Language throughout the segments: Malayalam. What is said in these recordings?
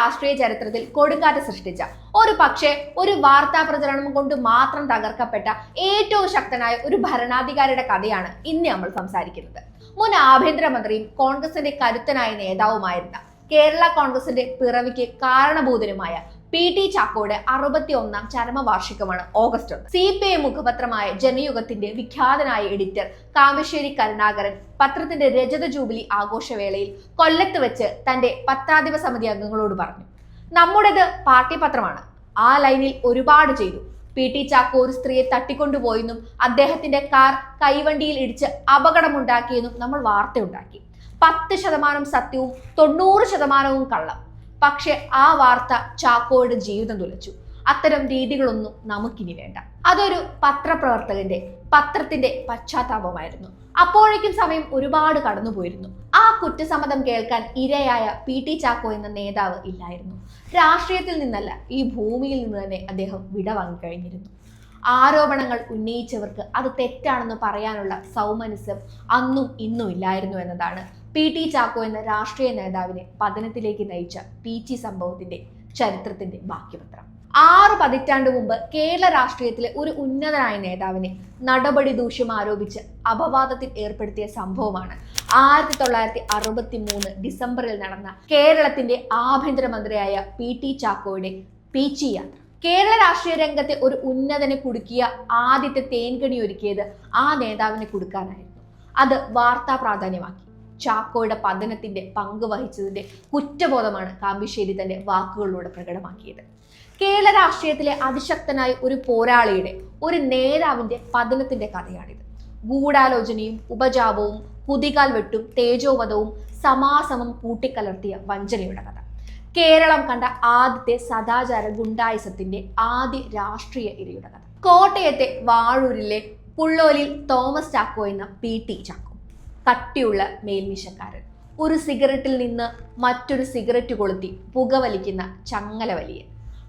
രാഷ്ട്രീയ ചരിത്രത്തിൽ കൊടുങ്കാറ്റ് സൃഷ്ടിച്ച ഒരു വാർത്താ പ്രചരണം കൊണ്ട് മാത്രം തകർക്കപ്പെട്ട ഏറ്റവും ശക്തനായ ഒരു ഭരണാധികാരിയുടെ കഥയാണ് ഇന്ന് നമ്മൾ സംസാരിക്കുന്നത്. മുൻ ആഭ്യന്തരമന്ത്രിയും കോൺഗ്രസിന്റെ കരുത്തനായ നേതാവുമായിരുന്ന കേരള കോൺഗ്രസിന്റെ പിറവിക്ക് കാരണഭൂതനുമായ പി.ടി. ചാക്കോയുടെ 61ാം ചരമവാർഷികമാണ് ഓഗസ്റ്റ് 1. CPI മുഖപത്രമായ ജനയുഗത്തിന്റെ വിഖ്യാതനായ എഡിറ്റർ കാമശ്ശേരി കരുണാകരൻ പത്രത്തിന്റെ രജത ജൂബിലി ആഘോഷവേളയിൽ കൊല്ലത്ത് വെച്ച് തന്റെ പത്രാധിപ സമിതി അംഗങ്ങളോട് പറഞ്ഞു, നമ്മുടേത് പാർട്ടി പത്രമാണ്. ആ ലൈനിൽ ഒരുപാട് ചെയ്തു. പി.ടി. ചാക്കോ ഒരു സ്ത്രീയെ തട്ടിക്കൊണ്ടുപോയെന്നും അദ്ദേഹത്തിന്റെ കാർ കൈവണ്ടിയിൽ ഇടിച്ച് അപകടമുണ്ടാക്കിയെന്നും നമ്മൾ വാർത്തയുണ്ടാക്കി. 10% സത്യവും 90% കള്ളം. പക്ഷെ ആ വാർത്ത ചാക്കോയുടെ ജീവിതം തുലച്ചു. അത്തരം രീതികളൊന്നും നമുക്കിനി വേണ്ട. അതൊരു പത്രത്തിന്റെ പശ്ചാത്താപമായിരുന്നു. അപ്പോഴേക്കും സമയം ഒരുപാട് കടന്നുപോയിരുന്നു. ആ കുറ്റസമ്മതം കേൾക്കാൻ ഇരയായ പി.ടി. ചാക്കോ എന്ന നേതാവ് ഇല്ലായിരുന്നു. രാഷ്ട്രീയത്തിൽ നിന്നല്ല, ഈ ഭൂമിയിൽ നിന്ന് തന്നെ അദ്ദേഹം വിട വാങ്ങിക്കഴിഞ്ഞിരുന്നു. ആരോപണങ്ങൾ ഉന്നയിച്ചവർക്ക് അത് തെറ്റാണെന്ന് പറയാനുള്ള സൗമനസ്യം അന്നും ഇന്നും ഇല്ലായിരുന്നു എന്നതാണ് പി.ടി. ചാക്കോ എന്ന രാഷ്ട്രീയ നേതാവിനെ പതനത്തിലേക്ക് നയിച്ച പീച്ചി സംഭവത്തിന്റെ ചരിത്രത്തിന്റെ ബാക്കിപത്രം. 6 പതിറ്റാണ്ട് മുമ്പ് കേരള രാഷ്ട്രീയത്തിലെ ഒരു ഉന്നതനായ നേതാവിനെ നടപടി ദൂഷ്യം ആരോപിച്ച് അപവാദത്തിൽ ഏർപ്പെടുത്തിയ സംഭവമാണ് 1963 ഡിസംബറിൽ നടന്ന കേരളത്തിന്റെ ആഭ്യന്തരമന്ത്രിയായ പി.ടി. ചാക്കോയുടെ പീച്ചി യാത്ര. കേരള രാഷ്ട്രീയ രംഗത്തെ ഒരു ഉന്നതനെ കുടുക്കിയ ആദ്യത്തെ തേൻകണി ഒരുക്കിയത് ആ നേതാവിനെ കുടുക്കാനായിരുന്നു. അത് വാർത്താ പ്രാധാന്യമാക്കി. ചാക്കോയുടെ പതനത്തിന്റെ പങ്ക് വഹിച്ചതിന്റെ കുറ്റബോധമാണ് കാമ്പശ്ശേരി തന്റെ വാക്കുകളിലൂടെ പ്രകടമാക്കിയത്. കേരള രാഷ്ട്രീയത്തിലെ അതിശക്തനായ ഒരു പോരാളിയുടെ, ഒരു നേതാവിന്റെ പതനത്തിന്റെ കഥയാണിത്. ഗൂഢാലോചനയും ഉപജാപവും കുതികാൽ വെട്ടും തേജോവധവും സമാസമം കൂട്ടിക്കലർത്തിയ വഞ്ചനയുടെ കഥ. കേരളം കണ്ട ആദ്യത്തെ സദാചാര ഗുണ്ടായിസത്തിന്റെ ആദ്യ രാഷ്ട്രീയ ഇരയുടെ കഥ. കോട്ടയത്തെ വാഴൂരിലെ പുള്ളോലിൽ തോമസ് ചാക്കോ എന്ന പി.ടി. ചാക്കോ, കട്ടിയുള്ള മേൽമീശക്കാരൻ, ഒരു സിഗരറ്റിൽ നിന്ന് മറ്റൊരു സിഗരറ്റ് കൊളുത്തി പുകവലിക്കുന്ന ചങ്ങല വലിയൻ,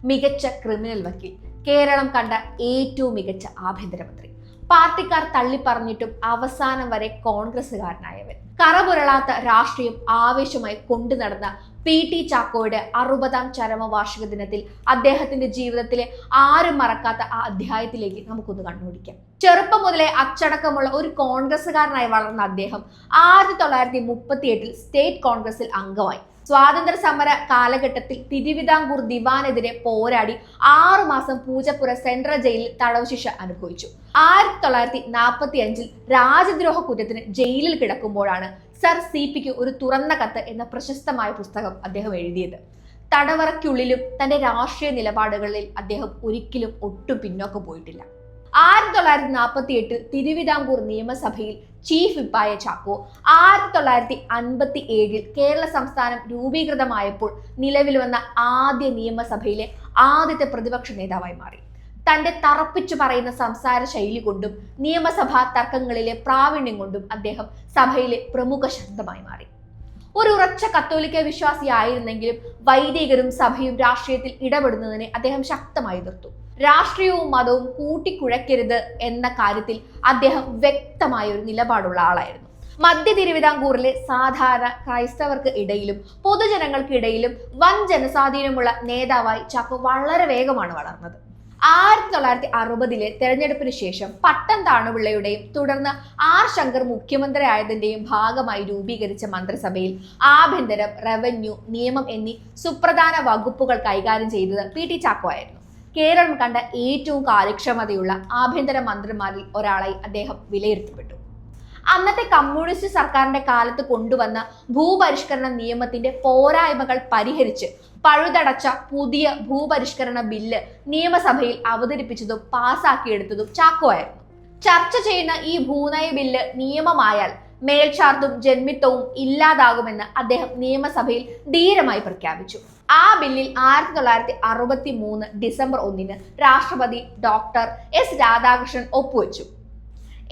മികച്ച ക്രിമിനൽ വക്കീൽ, കേരളം കണ്ട ഏറ്റവും മികച്ച ആഭ്യന്തരമന്ത്രി, പാർട്ടിക്കാർ തള്ളിപ്പറഞ്ഞിട്ടും അവസാനം വരെ കോൺഗ്രസുകാരനായവൻ, കറപുരളാത്ത രാഷ്ട്രീയം ആവേശമായി കൊണ്ടു നടന്ന പി.ടി. ചാക്കോയുടെ 60ാം ചരമവാർഷിക ദിനത്തിൽ അദ്ദേഹത്തിന്റെ ജീവിതത്തിലെ ആരും മറക്കാത്ത ആ അധ്യായത്തിലേക്ക് നമുക്കൊന്ന് കണ്ണോടിക്കാം. ചെറുപ്പം മുതലേ അച്ചടക്കമുള്ള ഒരു കോൺഗ്രസുകാരനായി വളർന്ന അദ്ദേഹം 1938 സ്റ്റേറ്റ് കോൺഗ്രസിൽ അംഗമായി. സ്വാതന്ത്ര്യ സമര കാലഘട്ടത്തിൽ തിരുവിതാംകൂർ ദിവാനെതിരെ പോരാടി 6 മാസം പൂജപ്പുര സെൻട്രൽ ജയിലിൽ തടവ് ശിക്ഷ അനുഭവിച്ചു. 1945 രാജ്യദ്രോഹ കുറ്റത്തിന് ജയിലിൽ കിടക്കുമ്പോഴാണ് സർ CPക്ക് ഒരു തുറന്ന കത്ത് എന്ന പ്രശസ്തമായ പുസ്തകം അദ്ദേഹം എഴുതിയത്. തടവറയ്ക്കുള്ളിലും തന്റെ രാഷ്ട്രീയ നിലപാടുകളിൽ അദ്ദേഹം ഒരിക്കലും ഒട്ടും പിന്നോക്കം പോയിട്ടില്ല. 1948 തിരുവിതാംകൂർ നിയമസഭയിൽ ചീഫ് വിപ്പായ ചാക്കോ 1957 കേരള സംസ്ഥാനം രൂപീകൃതമായപ്പോൾ നിലവിൽ വന്ന ആദ്യ നിയമസഭയിലെ ആദ്യത്തെ പ്രതിപക്ഷ നേതാവായി മാറി. തന്റെ തറപ്പിച്ചു പറയുന്ന സംസാര ശൈലി കൊണ്ടും നിയമസഭാ തർക്കങ്ങളിലെ പ്രാവീണ്യം കൊണ്ടും അദ്ദേഹം സഭയിലെ പ്രമുഖ ശബ്ദമായി മാറി. ഒരു ഉറച്ച കത്തോലിക്ക വിശ്വാസിയായിരുന്നെങ്കിലും വൈദികരും സഭയും രാഷ്ട്രീയത്തിൽ ഇടപെടുന്നതിനെ അദ്ദേഹം ശക്തമായി എതിർത്തു. രാഷ്ട്രീയവും മതവും കൂട്ടിക്കുഴയ്ക്കരുത് എന്ന കാര്യത്തിൽ അദ്ദേഹം വ്യക്തമായ ഒരു നിലപാടുള്ള ആളായിരുന്നു. മധ്യ തിരുവിതാംകൂറിലെ സാധാരണ ക്രൈസ്തവർക്ക് ഇടയിലും പൊതുജനങ്ങൾക്ക് ഇടയിലും വൻ ജനസ്വാധീനമുള്ള നേതാവായി ചാക്കോ വളരെ വേഗമാണ് വളർന്നത്. 1960 തെരഞ്ഞെടുപ്പിന് ശേഷം പട്ടം താണുപിള്ളയുടെയും തുടർന്ന് ആർ ശങ്കർ മുഖ്യമന്ത്രി ആയതിന്റെയും ഭാഗമായി രൂപീകരിച്ച മന്ത്രിസഭയിൽ ആഭ്യന്തരം, റവന്യൂ, നിയമം എന്നീ സുപ്രധാന വകുപ്പുകൾ കൈകാര്യം ചെയ്തത് പി.ടി. ചാക്കോ ആയിരുന്നു. കേരളം കണ്ട ഏറ്റവും കാര്യക്ഷമതയുള്ള ആഭ്യന്തര മന്ത്രിമാരിൽ ഒരാളായി അദ്ദേഹം വിലയിരുത്തപ്പെട്ടു. അന്നത്തെ കമ്മ്യൂണിസ്റ്റ് സർക്കാരിന്റെ കാലത്ത് കൊണ്ടുവന്ന ഭൂപരിഷ്കരണ നിയമത്തിന്റെ പോരായ്മകൾ പരിഹരിച്ച് പഴുതടച്ച പുതിയ ഭൂപരിഷ്കരണ ബില്ല് നിയമസഭയിൽ അവതരിപ്പിച്ചതും പാസാക്കിയെടുത്തതും ചാക്കോ ആയിരുന്നു. ചർച്ച ചെയ്യുന്ന ഈ ഭൂനയ ബില്ല് നിയമമായാൽ മേൽചാർത്തും ജന്മിത്വവും ഇല്ലാതാകുമെന്ന് അദ്ദേഹം നിയമസഭയിൽ ധീരമായി പ്രഖ്യാപിച്ചു. ആ ബില്ലിൽ 1963 ഡിസംബർ 1 രാഷ്ട്രപതി ഡോക്ടർ എസ് രാധാകൃഷ്ണൻ ഒപ്പുവെച്ചു.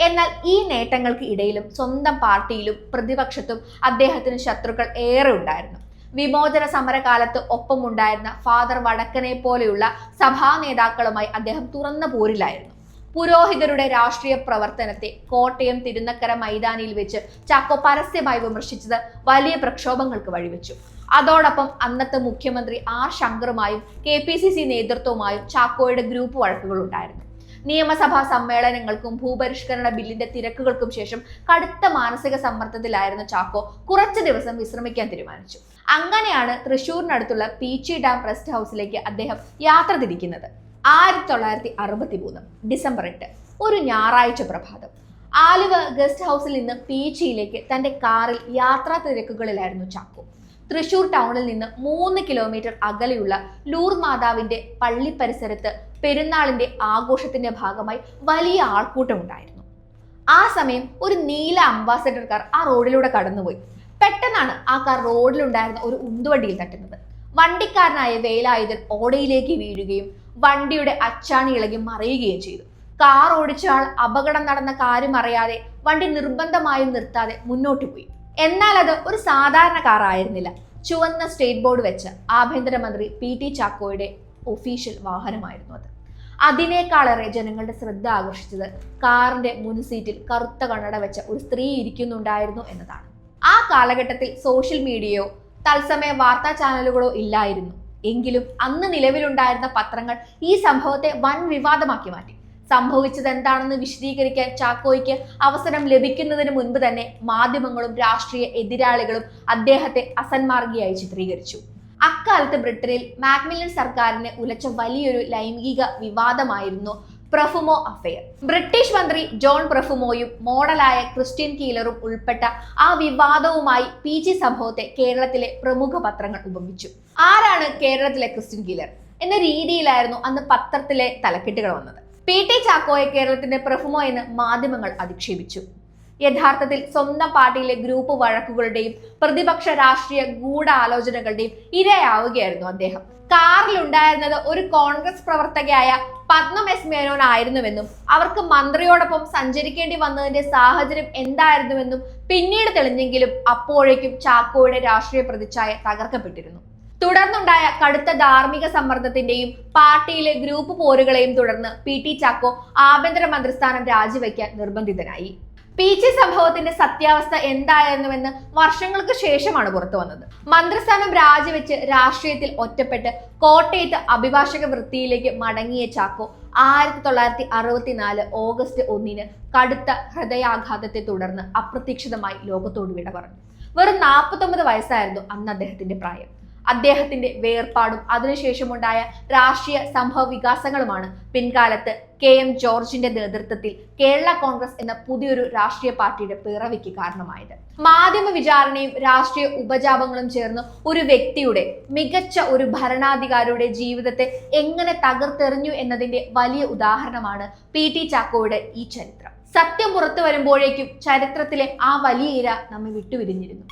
എന്നാൽ ഈ നേട്ടങ്ങൾക്ക് ഇടയിലും സ്വന്തം പാർട്ടിയിലും പ്രതിപക്ഷത്തും അദ്ദേഹത്തിന് ശത്രുക്കൾ ഏറെ ഉണ്ടായിരുന്നു. വിമോചന സമരകാലത്ത് ഒപ്പമുണ്ടായിരുന്ന ഫാദർ വടക്കനെ പോലെയുള്ള സഭാ നേതാക്കളുമായി അദ്ദേഹം തുറന്ന പോരിലായിരുന്നു. പുരോഹിതരുടെ രാഷ്ട്രീയ പ്രവർത്തനത്തെ കോട്ടയം തിരുനക്കര മൈതാനിയിൽ വെച്ച് ചാക്കോ പരസ്യമായി വിമർശിച്ചത് വലിയ പ്രക്ഷോഭങ്ങൾക്ക് വഴിവെച്ചു. അതോടൊപ്പം അന്നത്തെ മുഖ്യമന്ത്രി ആർ ശങ്കറുമായും KPCC നേതൃത്വവുമായും ചാക്കോയുടെ ഗ്രൂപ്പ് വഴക്കുകൾ ഉണ്ടായിരുന്നു. നിയമസഭാ സമ്മേളനങ്ങൾക്കും ഭൂപരിഷ്കരണ ബില്ലിന്റെ തിരക്കുകൾക്കും ശേഷം കടുത്ത മാനസിക സമ്മർദ്ദത്തിലായിരുന്ന ചാക്കോ കുറച്ചു ദിവസം വിശ്രമിക്കാൻ തീരുമാനിച്ചു. അങ്ങനെയാണ് തൃശൂരിനടുത്തുള്ള പീച്ചി ഡാം റെസ്റ്റ് ഹൗസിലേക്ക് അദ്ദേഹം യാത്ര തിരിക്കുന്നത്. 1963 ഡിസംബർ 8 ഒരു ഞായറാഴ്ച പ്രഭാതം ആലുവ ഗസ്റ്റ് ഹൗസിൽ നിന്ന് പീച്ചിയിലേക്ക് തന്റെ കാറിൽ യാത്രാ തിരക്കുകളിലായിരുന്നു ചാക്കോ. തൃശൂർ ടൗണിൽ നിന്ന് 3 കിലോമീറ്റർ അകലെയുള്ള ലൂർ മാതാവിന്റെ പള്ളി പരിസരത്ത് പെരുന്നാളിന്റെ ആഘോഷത്തിന്റെ ഭാഗമായി വലിയ ആൾക്കൂട്ടം ഉണ്ടായിരുന്നു. ആ സമയം ഒരു നീല അംബാസഡർ കാർ ആ റോഡിലൂടെ കടന്നുപോയി. പെട്ടെന്നാണ് ആ കാർ റോഡിലുണ്ടായിരുന്ന ഒരു ഉന്തുവണ്ടിയിൽ തട്ടുന്നത്. വണ്ടിക്കാരനായ വേലായുധൻ ഓടയിലേക്ക് വീഴുകയും വണ്ടിയുടെ അച്ചാണി ഇളകി മറിയുകയും ചെയ്തു. കാർ ഓടിച്ച ആൾ അപകടം നടന്ന കാര്യം അറിയാതെ വണ്ടി നിർബന്ധമായും നിർത്താതെ മുന്നോട്ട് പോയി. എന്നാൽ അത് ഒരു സാധാരണ കാർ ആയിരുന്നില്ല. ചുവന്ന സ്റ്റേറ്റ് ബോർഡ് വെച്ച ആഭ്യന്തരമന്ത്രി PT ചാക്കോയുടെ ഒഫീഷ്യൽ വാഹനമായിരുന്നു അത്. അതിനേക്കാളേറെ ജനങ്ങളുടെ ശ്രദ്ധ ആകർഷിച്ചത് കാറിന്റെ മുൻസീറ്റിൽ കറുത്ത കണ്ണട വെച്ച ഒരു സ്ത്രീ ഇരിക്കുന്നുണ്ടായിരുന്നു എന്നതാണ്. ആ കാലഘട്ടത്തിൽ സോഷ്യൽ മീഡിയയോ തത്സമയ വാർത്താ ചാനലുകളോ ഇല്ലായിരുന്നു. എങ്കിലും അന്ന് നിലവിലുണ്ടായിരുന്ന പത്രങ്ങൾ ഈ സംഭവത്തെ വൻ വിവാദമാക്കി മാറ്റി. സംഭവിച്ചത് എന്താണെന്ന് വിശദീകരിക്കാൻ ചാക്കോയ്ക്ക് അവസരം ലഭിക്കുന്നതിന് മുൻപ് തന്നെ മാധ്യമങ്ങളും രാഷ്ട്രീയ എതിരാളികളും അദ്ദേഹത്തെ അസന്മാർഗിയായി ചിത്രീകരിച്ചു. അക്കാലത്ത് ബ്രിട്ടനിൽ മാക്മില്ലൻ സർക്കാരിനെ ഉലച്ച വലിയൊരു ലൈംഗിക വിവാദമായിരുന്നു പ്രഫുമോ അഫെയർ. ബ്രിട്ടീഷ് മന്ത്രി ജോൺ പ്രഫുമോയും മോഡലായ ക്രിസ്റ്റ്യൻ കീലറും ഉൾപ്പെട്ട ആ വിവാദവുമായി PG സംഭവത്തെ കേരളത്തിലെ പ്രമുഖ പത്രങ്ങൾ ഉപമിച്ചു. ആരാണ് കേരളത്തിലെ ക്രിസ്റ്റ്യൻ കീലർ എന്ന രീതിയിലായിരുന്നു അന്ന് പത്രത്തിലെ തലക്കെട്ടുകൾ വന്നത്. PT ചാക്കോയെ കേരളത്തിന്റെ പ്രഫുമോ എന്ന് മാധ്യമങ്ങൾ അധിക്ഷേപിച്ചു. യഥാർത്ഥത്തിൽ സ്വന്തം പാർട്ടിയിലെ ഗ്രൂപ്പ് വഴക്കുകളുടെയും പ്രതിപക്ഷ രാഷ്ട്രീയ ഗൂഢാലോചനകളുടെയും ഇരയാവുകയായിരുന്നു അദ്ദേഹം. കാറിലുണ്ടായിരുന്നത് ഒരു കോൺഗ്രസ് പ്രവർത്തകയായ പത്മം S മേനോൻ ആയിരുന്നുവെന്നും അവർക്ക് മന്ത്രിയോടൊപ്പം സഞ്ചരിക്കേണ്ടി വന്നതിന്റെ സാഹചര്യം എന്തായിരുന്നുവെന്നും പിന്നീട് തെളിഞ്ഞെങ്കിലും അപ്പോഴേക്കും ചാക്കോയുടെ രാഷ്ട്രീയ പ്രതിച്ഛായ തകർക്കപ്പെട്ടിരുന്നു. തുടർന്നുണ്ടായ കടുത്ത ധാർമ്മിക സമ്മർദ്ദത്തിന്റെയും പാർട്ടിയിലെ ഗ്രൂപ്പ് പോരുകളെയും തുടർന്ന് PT ചാക്കോ ആഭ്യന്തര മന്ത്രിസ്ഥാനം രാജിവെക്കാൻ നിർബന്ധിതനായി. PG സംഭവത്തിന്റെ സത്യാവസ്ഥ എന്തായിരുന്നുവെന്ന് വർഷങ്ങൾക്ക് ശേഷമാണ് പുറത്തു വന്നത്. മന്ത്രിസ്ഥാനം രാജിവെച്ച് രാഷ്ട്രീയത്തിൽ ഒറ്റപ്പെട്ട് കോട്ടയത്ത് അഭിഭാഷക വൃത്തിയിലേക്ക് മടങ്ങിയ ചാക്കോ 1964 ഓഗസ്റ്റ് 1 കടുത്ത ഹൃദയാഘാതത്തെ തുടർന്ന് അപ്രതീക്ഷിതമായി ലോകത്തോട് വിട പറഞ്ഞു. വെറും 49 വയസ്സായിരുന്നു അന്ന് അദ്ദേഹത്തിന്റെ പ്രായം. അദ്ദേഹത്തിന്റെ വേർപാടും അതിനുശേഷമുണ്ടായ രാഷ്ട്രീയ സംഭവ വികാസങ്ങളുമാണ് പിൻകാലത്ത് KM ജോർജിന്റെ നേതൃത്വത്തിൽ കേരള കോൺഗ്രസ് എന്ന പുതിയൊരു രാഷ്ട്രീയ പാർട്ടിയുടെ പിറവിക്ക് കാരണമായത്. മാധ്യമ വിചാരണയും രാഷ്ട്രീയ ഉപജാപങ്ങളും ചേർന്ന് ഒരു വ്യക്തിയുടെ, മികച്ച ഒരു ഭരണാധികാരിയുടെ ജീവിതത്തെ എങ്ങനെ തകർത്തെറിഞ്ഞു എന്നതിന്റെ വലിയ ഉദാഹരണമാണ് PT ചാക്കോയുടെ ഈ ചരിത്രം. സത്യം പുറത്തു വരുമ്പോഴേക്കും ചരിത്രത്തിലെ ആ വലിയ ഇര നമ്മെ വിട്ടുപിരിഞ്ഞിരുന്നു.